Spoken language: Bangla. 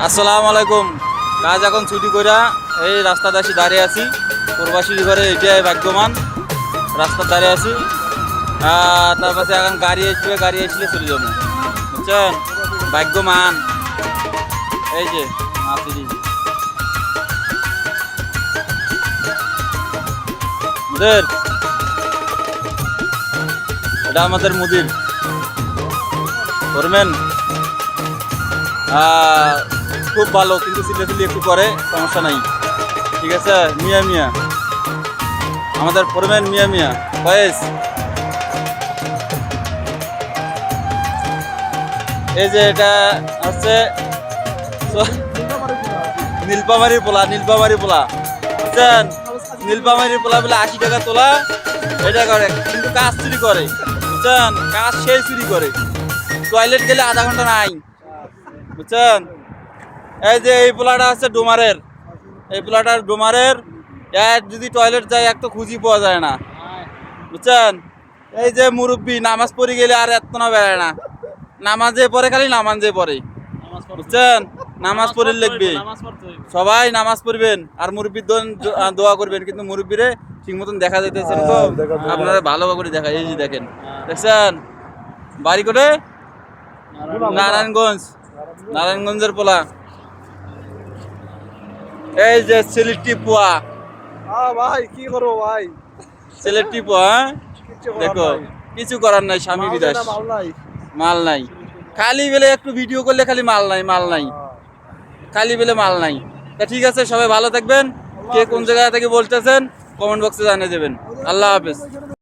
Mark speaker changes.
Speaker 1: আসসালামু আলাইকুম। কাজ এখন ছুটি কইরা এই রাস্তাতে আসি দাঁড়িয়ে আছি। প্রবাসীর ঘরে এটাই ভাগ্যমান, রাস্তা দাঁড়িয়ে আছি। তারপরে এখন গাড়ি আসবে, গাড়ি আসলে চলে যাবো, বুঝছেন? ভাগ্যমান এই যে মাসিরি মুদের, এটা আমাদের মুদির করবেন। খুব ভালো, কিন্তু সিলেসিলি একটু করে, সমস্যা নাই, ঠিক আছে। মিয়া মিয়া আমাদের ফোরম্যান, মিয়া মিয়া বয়েস। এই যে এটা হচ্ছে নীলপামারি পোলা, নীলপামারি পোলা, বুঝছেন? নীলপামারি পোলা বলে 80 টাকা তোলা, এটা করে, কিন্তু কাজ চুরি করে, বুঝছেন? কাজ সেই চুরি করে, টয়লেট গেলে আধা ঘন্টা নাই, বুঝছেন? এই যে এই পোলাটা হচ্ছে ডোমারের, এই পোলাটার ডোমারের। যদি টয়লেট যায় এক তো খুঁজি পাওয়া যায় না, বুঝছেন? এই যে মুরব্বী নামাজ পড়ে গেলে আর এত না বেড়ায় না, নামাজে পড়ে, খালি নামাজে পড়ে, বুঝছেন? নামাজ পড়ে লিখবে, সবাই নামাজ পড়বেন আর মুরব্বীর দোয়া করবেন, কিন্তু মুরব্বীরে ঠিক মতন দেখা যাইতেছে না, তো আপনারা ভালো করে দেখা। এই যে দেখেন, দেখছেন? বাড়ি করে নারায়ণগঞ্জ, নারায়ণগঞ্জের পোলা। এই যে সিলেটি পোয়া,
Speaker 2: ভাই কি করবো ভাই,
Speaker 1: সিলেটি পোয়া, দেখো কিছু করার নাই, স্বামী বিদেশ, মাল নাই। খালি বেলে একটু ভিডিও করলে খালি মাল নাই, মাল নাই, খালি বেলে মাল নাই। তা ঠিক আছে, সবাই ভালো থাকবেন। কে কোন জায়গা থেকে বলতেছেন কমেন্ট বক্সে জানিয়ে দেবেন। আল্লাহ হাফেজ।